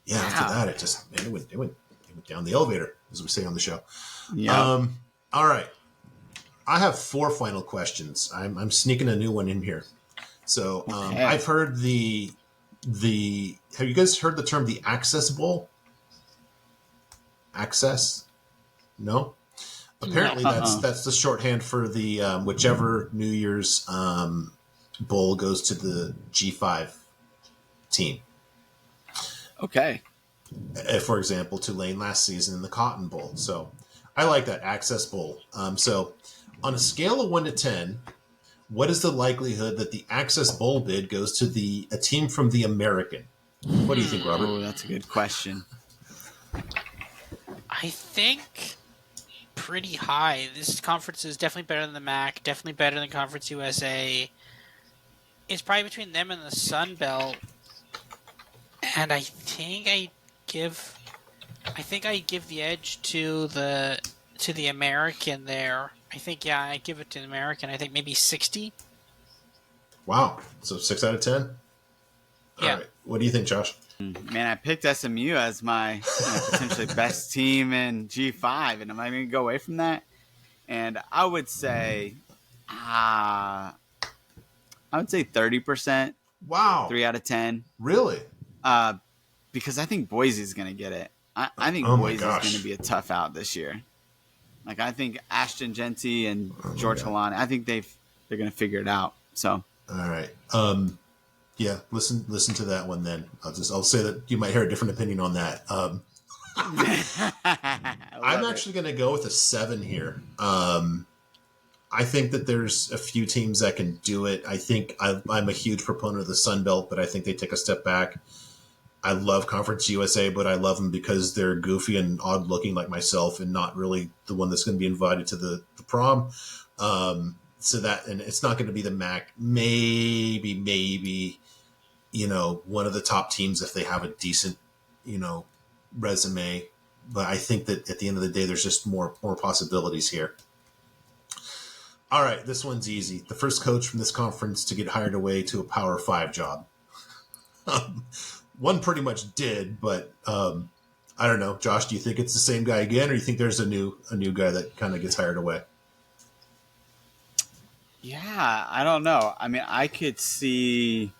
Yeah, after that, it went down the elevator, as we say on the show. Yeah. All right. I have 4 final questions. I'm sneaking a new one in here. So Okay. I've heard have you guys heard the term the Access Bowl? Access? No? Apparently that's the shorthand for the whichever New Year's bowl goes to the G5 team. Okay. For example, Tulane last season in the Cotton Bowl. So I like that Access Bowl. So on a scale of 1 to 10, what is the likelihood that the Access Bowl bid goes to a team from the American? What do you think, Robert? Oh, that's a good question. I think pretty high. This conference is definitely better than the MAC, definitely better than Conference USA. It's probably between them and the Sun Belt. And I think I give the edge to the American there. I think I give it to the American. I think maybe 60. Wow. So 6 out of 10? Yeah. All right. What do you think, Josh? Man, I picked SMU as my potentially best team in G5, and am I going to go away from that? And I would say 30%. Wow. 3 out of 10. Really? Because I think Boise's going to get it. I think Boise's going to be a tough out this year. Like, I think Ashton Genty and George Halani, I think they're going to figure it out. So, all right. Yeah, listen to that one then. I'll say that you might hear a different opinion on that. I'm actually going to go with a 7 here. I think that there's a few teams that can do it. I think I'm a huge proponent of the Sun Belt, but I think they take a step back. I love Conference USA, but I love them because they're goofy and odd looking like myself and not really the one that's going to be invited to the prom. So that, and it's not going to be the MAC. Maybe, one of the top teams if they have a decent, resume. But I think that at the end of the day, there's just more possibilities here. All right, this one's easy. The first coach from this conference to get hired away to a Power 5 job. One pretty much did, but I don't know. Josh, do you think it's the same guy again, or do you think there's a new guy that kind of gets hired away? Yeah, I don't know. I mean, I could see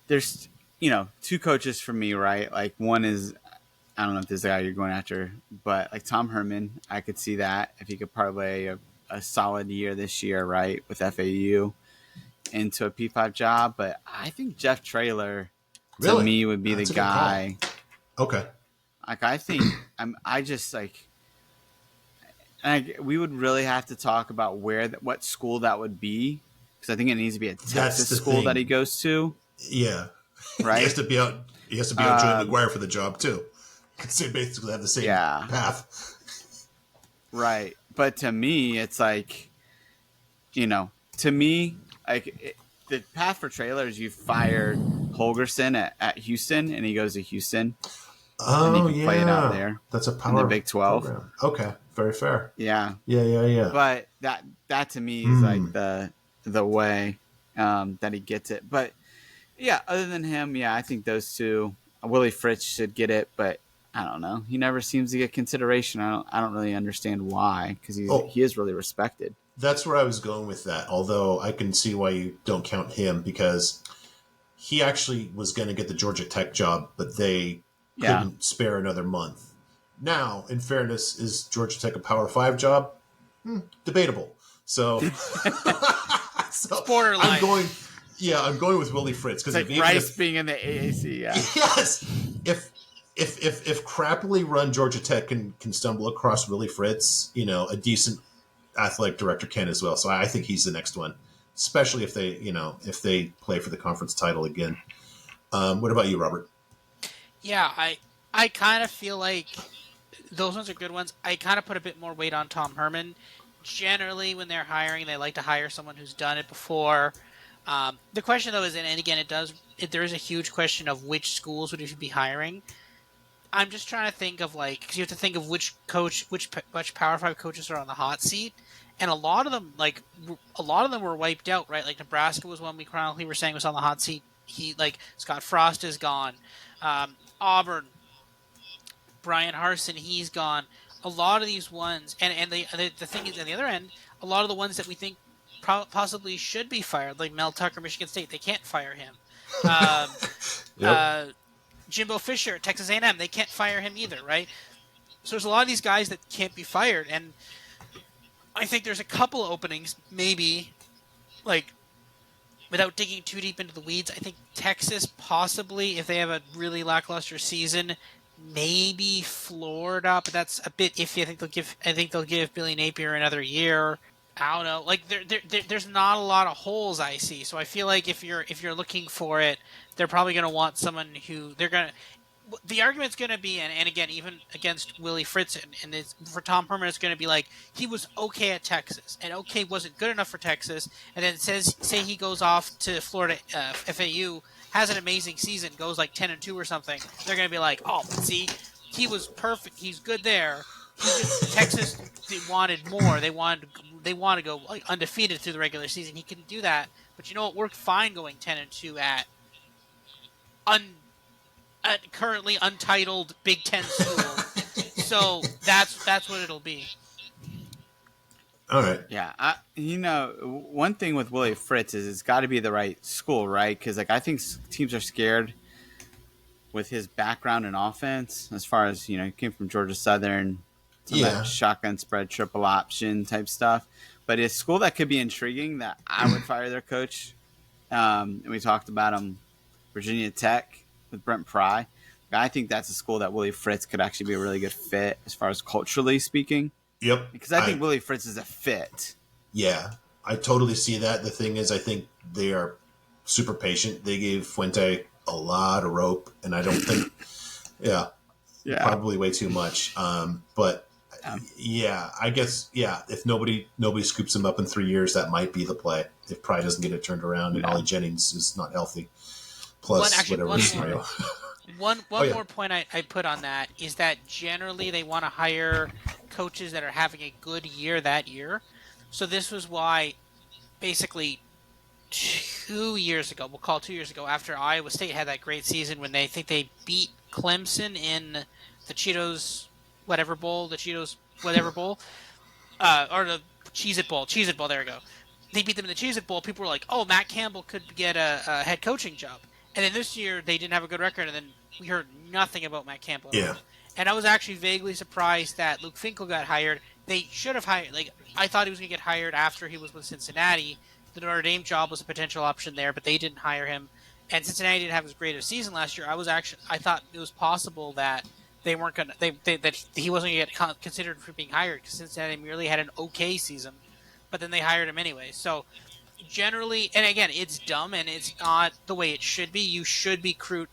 there's, 2 coaches for me, right? Like, one is, I don't know if this is the guy you're going after, but like Tom Herman, I could see that if he could parlay a solid year this year, right, with FAU into a P5 job. But I think Jeff Traylor, to me, would be the guy. Okay. Like, I think we would really have to talk about what school that would be, because I think it needs to be a Texas school that he goes to. Yeah. Right. He has to be out Joey McGuire for the job too. So basically have the same path. Right. But to me, it's like, the path for Traylor is you fire Holgerson at Houston, and he goes to Houston. Oh, and he can play it out there. That's a power in the Big 12. Program. Okay. Very fair. Yeah. Yeah. But that to me is like the way that he gets it. But yeah, other than him, I think those two. Willie Fritz should get it, but I don't know. He never seems to get consideration. I don't really understand why, because he is really respected. That's where I was going with that. Although I can see why you don't count him, because he actually was going to get the Georgia Tech job, but they couldn't spare another month. Now, in fairness, is Georgia Tech a Power 5 job? Debatable. So, It's borderline. I'm going with Willie Fritz, because it's like Rice being in the AAC. Yeah. Yes. If crappily run Georgia Tech can stumble across Willie Fritz, a decent athletic director can as well. So I think he's the next one, especially if they play for the conference title again. What about you, Robert? Yeah, I kind of feel like those ones are good ones. I kind of put a bit more weight on Tom Herman. Generally, when they're hiring, they like to hire someone who's done it before. The question, though, is, and again, there is a huge question of which schools would you be hiring. I'm just trying to think of, because you have to think of which Power 5 coaches are on the hot seat, and a lot of them were wiped out, right? Like Nebraska was one we chronically were saying was on the hot seat. Scott Frost is gone. Auburn, Brian Harsin, he's gone. A lot of these ones, and the thing is, on the other end, a lot of the ones that we think possibly should be fired, like Mel Tucker, Michigan State, they can't fire him. Um, Yep. Jimbo Fisher at Texas A&M, they can't fire him either, right? So there's a lot of these guys that can't be fired, and I think there's a couple of openings, maybe, like, without digging too deep into the weeds, I think Texas possibly, if they have a really lackluster season, maybe Florida, but that's a bit iffy. I think they'll give Billy Napier another year. I don't know. Like there's not a lot of holes I see. So I feel like if you're looking for it, they're probably going to want someone who they're going to. The argument's going to be, and again, even against Willie Fritz, and it's, for Tom Herman, it's going to be like, he was okay at Texas, and okay wasn't good enough for Texas, and then say he goes off to Florida FAU, has an amazing season, goes like 10-2 or something. They're going to be like, oh, see, he was perfect, he's good there. Texas wanted more. They wanted to go like undefeated through the regular season. He couldn't do that, but you know, it worked fine going 10-2 at currently untitled Big Ten school. So that's what it'll be. All right. Yeah, one thing with Willie Fritz is it's got to be the right school, right? Because like I think teams are scared with his background in offense. As far as he came from Georgia Southern, that shotgun spread, triple option type stuff. But it's a school that could be intriguing. That I would fire their coach. And we talked about him, Virginia Tech with Brent Pry. I think that's a school that Willie Fritz could actually be a really good fit as far as culturally speaking. Yep. Because I think Willie Fritz is a fit. Yeah, I totally see that. The thing is, I think they are super patient. They gave Fuente a lot of rope, and I don't think, probably way too much. But I guess, if nobody scoops him up in 3 years, that might be the play. If Pry doesn't get it turned around and Ollie Jennings is not healthy. Plus, whatever scenario. One more point I put on that is that generally they want to hire coaches that are having a good year that year. So this was why basically 2 years ago, after Iowa State had that great season when they beat Clemson in the Cheetos whatever bowl, or the Cheez-It Bowl, there we go. They beat them in the Cheez-It Bowl. People were like, oh, Matt Campbell could get a head coaching job. And then this year, they didn't have a good record, and then we heard nothing about Matt Campbell. Yeah. And I was actually vaguely surprised that Luke Finkel got hired. They should have hired, I thought he was going to get hired after he was with Cincinnati. The Notre Dame job was a potential option there, but they didn't hire him. And Cincinnati didn't have as great a season last year. I thought it was possible that they weren't going to, that he wasn't going to get considered for being hired because Cincinnati merely had an okay season. But then they hired him anyway. So, generally, and again, it's dumb and it's not the way it should be. You should be crude.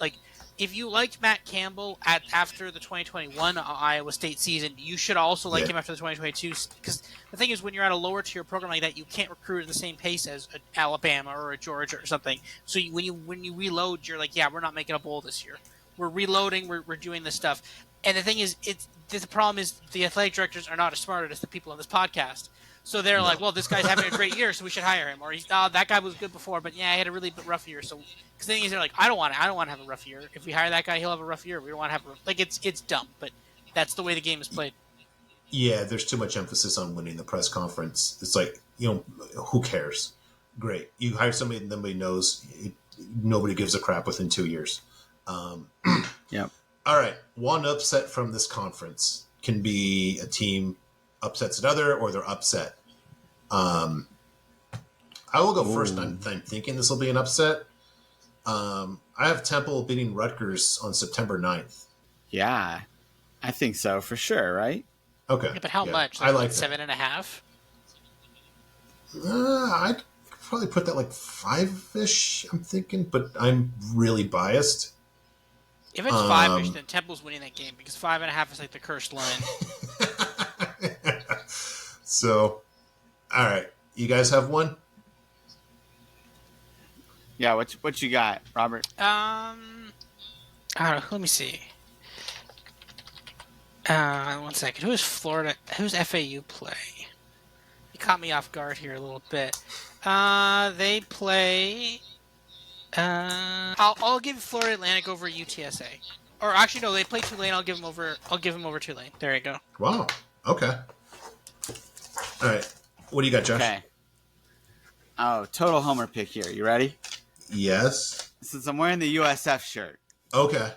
If you liked Matt Campbell after the 2021 Iowa State season, you should also like him after the 2022. Because the thing is, when you're at a lower tier program like that, you can't recruit at the same pace as Alabama or a Georgia or something. So when you reload, you're like, we're not making a bowl this year. We're reloading. We're doing this stuff. And the thing is, the problem is the athletic directors are not as smart as the people on this podcast. So they're like, well, this guy's having a great year, so we should hire him. Or that guy was good before, but he had a really rough year. So, because the thing is, they're like, I don't want to have a rough year. If we hire that guy, he'll have a rough year. We don't want to have it's dumb, but that's the way the game is played. Yeah, there's too much emphasis on winning the press conference. It's like, who cares? Great, you hire somebody that nobody knows. Nobody gives a crap within 2 years. Yep. All right, one upset from this conference can be a team upsets another, or they're upset. I will go first. I'm thinking this will be an upset. I have Temple beating Rutgers on September 9th. Yeah, I think so for sure, right? Okay. Yeah, but how much? I like 7.5? I'd probably put that 5-ish, I'm thinking, but I'm really biased. If it's 5-ish, then Temple's winning that game because 5.5 is like the cursed line. So, all right, you guys have one? Yeah, what you got, Robert? I don't know. Let me see. 1 second. Who's Florida? Who's FAU play? You caught me off guard here a little bit. They play I'll give Florida Atlantic over UTSA. Or actually, no, they play Tulane. I'll give them over Tulane. There you go. Wow. Okay. All right. What do you got, Josh? Okay. Oh, total homer pick here. You ready? Yes. Since I'm wearing the USF shirt, Okay.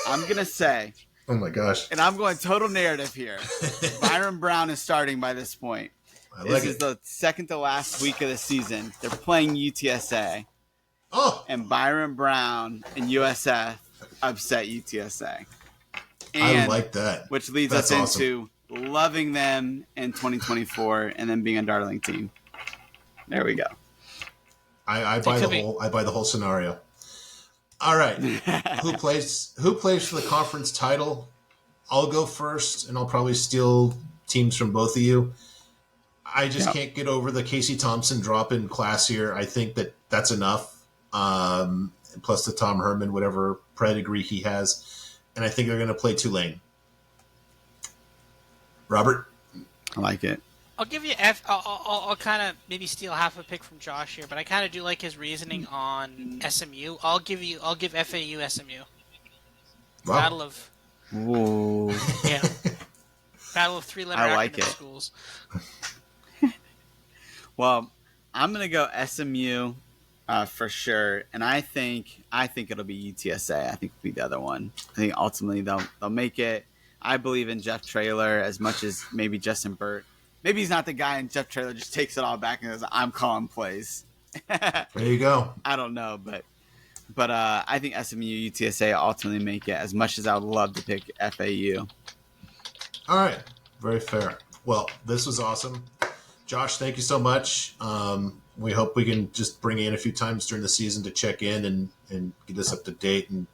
I'm going to say, Oh my gosh. and I'm going total narrative here, Byron Brown is starting by this point. I like This is it. the second to last week of the season. They're playing UTSA, Oh, and Byron Brown and USF upset UTSA. I And like that. which leads That's us awesome. into loving them in 2024 and then being a darling team. There we go. I buy the whole scenario. All right. Who plays for the conference title? I'll go first, and I'll probably steal teams from both of you. I just can't get over the Casey Thompson drop in class here. I think that's enough. Plus the Tom Herman, whatever pedigree he has. And I think they're going to play Tulane. Robert? I like it. I'll give you I'll kind of maybe steal half a pick from Josh here, but I kind of do like his reasoning on SMU. I'll give FAU SMU. Wow. Battle of Ooh. yeah. Battle of three-letter I like acronym it. schools. Well, I'm gonna go SMU for sure, and I think it'll be UTSA. I think it'll be the other one. I think ultimately they'll make it. I believe in Jeff Traylor as much as maybe Justin Burt. Maybe he's not the guy, and Jeff Traylor just takes it all back and goes, "I'm calling plays." There you go. I don't know, but I think SMU UTSA ultimately make it. As much as I would love to pick FAU. All right. Very fair. Well, this was awesome. Josh, thank you so much. We hope we can just bring you in a few times during the season to check in and get us up to date and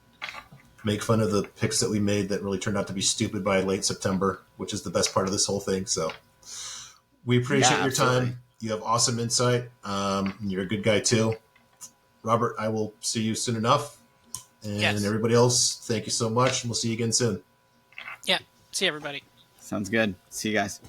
make fun of the picks that we made that really turned out to be stupid by late September, which is the best part of this whole thing. So we appreciate your time. You have awesome insight. You're a good guy too. Robert, I will see you soon enough. And everybody else, thank you so much. And we'll see you again soon. Yeah. See everybody. Sounds good. See you guys.